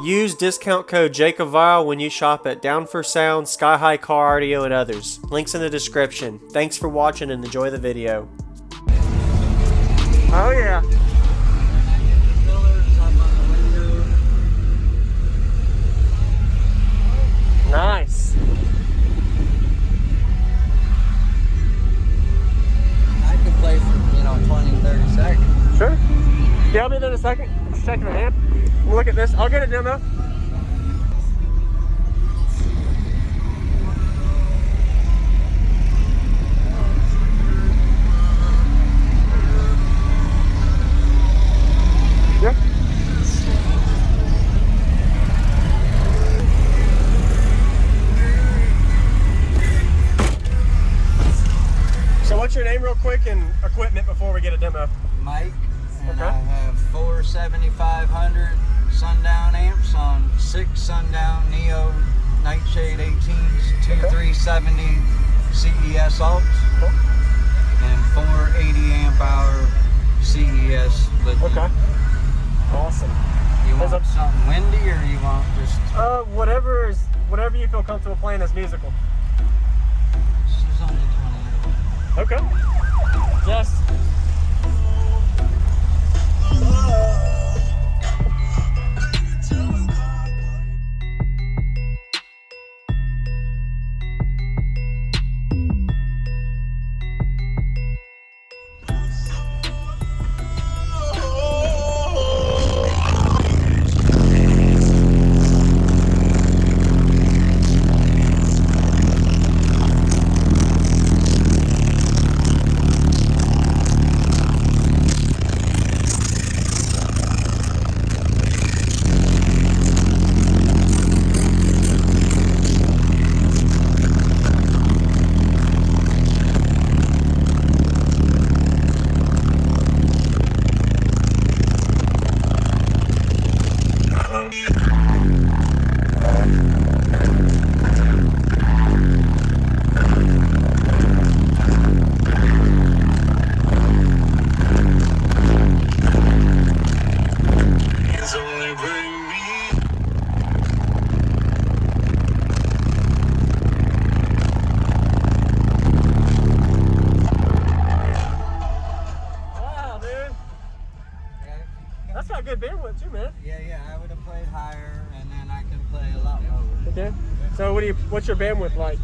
Use discount code JACOBVILE when you shop at Down for Sound, Sky High Car Audio, and others. Links in the description. Thanks for watching and enjoy the video. Oh yeah. Nice. I could play for, 20, 30 seconds. Sure. Yeah, I'll be there in a second. Just checking my amp. We'll look at this. I'll get a demo. Yeah. So what's your name real quick and equipment before we get a demo? Mike, and Okay. I have 4 7500 Sundown amps on 6 Sundown Neo Nightshade 18s, 2 370 CES alts, Cool. and 4 80 amp hour CES lithium. Okay. Awesome. You want something windy or you want just... Whatever you feel comfortable playing as musical. This is only 28. Okay. Yes. That's got good bandwidth too, man. Yeah, I would have played higher, and then I can play a lot lower. Okay. So what's your bandwidth like?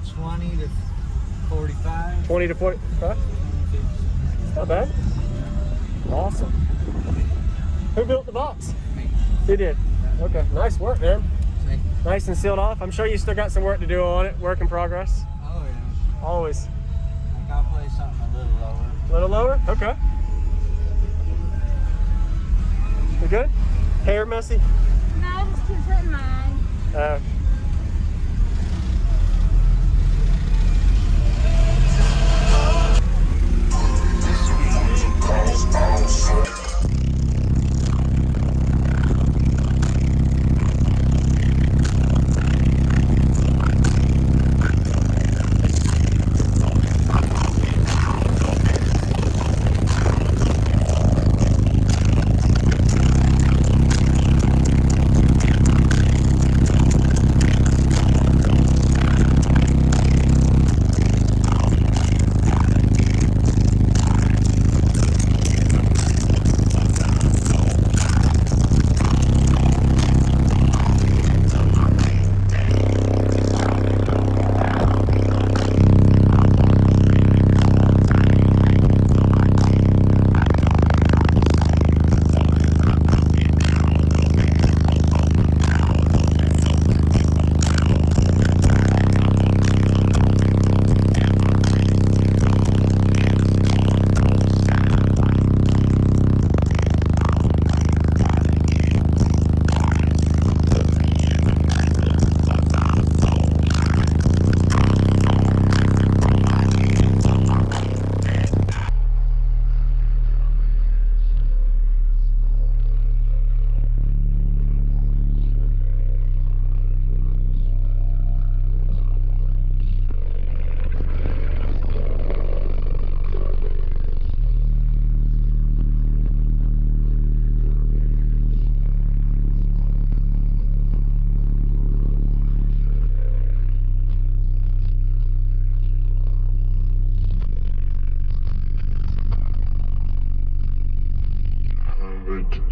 20 to 45. 20 to 40. Okay. It's not bad. Awesome. Who built the box? Me. You did. Okay. Nice work, man. See? Nice and sealed off. I'm sure you still got some work to do on it. Work in progress. Oh yeah. Always. I think I'll play something a little lower. A little lower? Okay. You good? Hair messy? No, I just keep putting mine.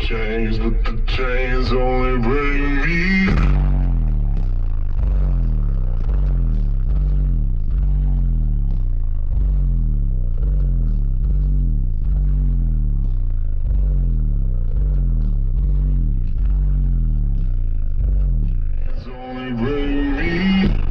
chains, but the chains only bring me. Chains only bring me.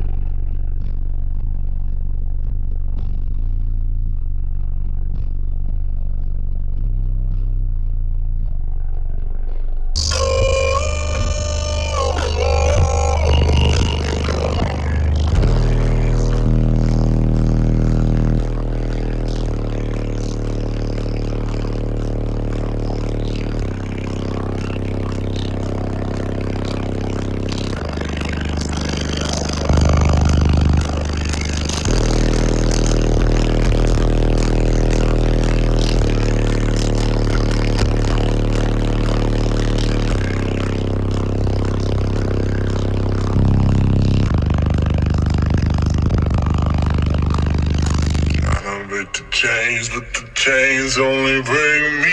The chains, but the chains only bring me.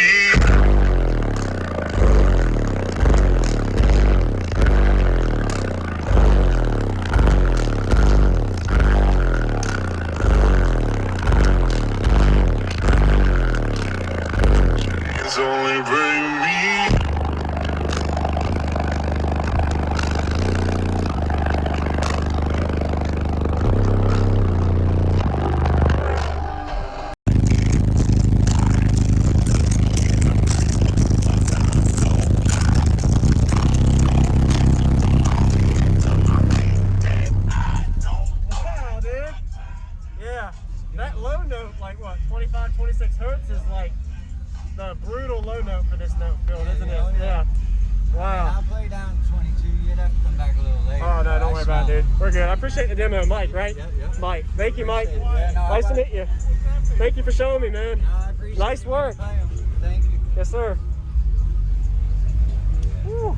Chains only bring me. Yeah, that low note, like what, 25, 26 hertz is like the brutal low note for this note field, isn't it? Yeah. Wow. I'll play down 22. You'd have to come back a little later. Oh, no, don't worry about it, dude. We're good. I appreciate the demo. Mike, right? Yeah. Mike. Thank you, Mike. Yeah, no, Nice to meet you. Thank you for showing me, man. No, I appreciate Nice you work. playing. Thank you. Yes, sir. Woo.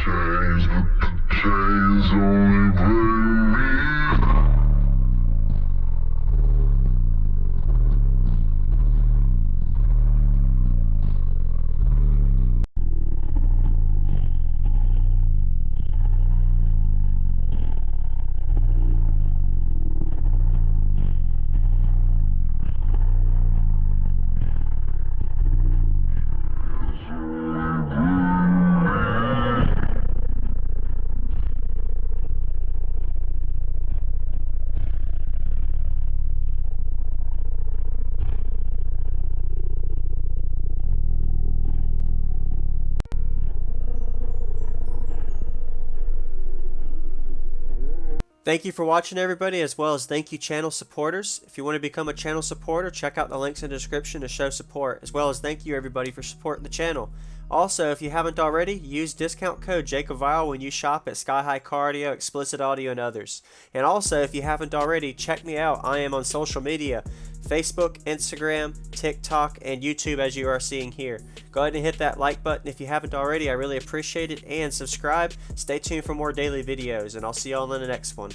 Chains, but the chains only bring me. Thank you for watching, everybody, as well as thank you channel supporters. If you want to become a channel supporter, check out the links in the description to show support, as well as thank you everybody for supporting the channel. Also, if you haven't already, use discount code JakeOfVile when you shop at Sky High Car Audio, Explicit Audio, and others. And also, if you haven't already, check me out. I am on social media, Facebook, Instagram, TikTok, and YouTube, as you are seeing here. Go ahead and hit that like button if you haven't already. I really appreciate it. And subscribe. Stay tuned for more daily videos, and I'll see y'all in the next one.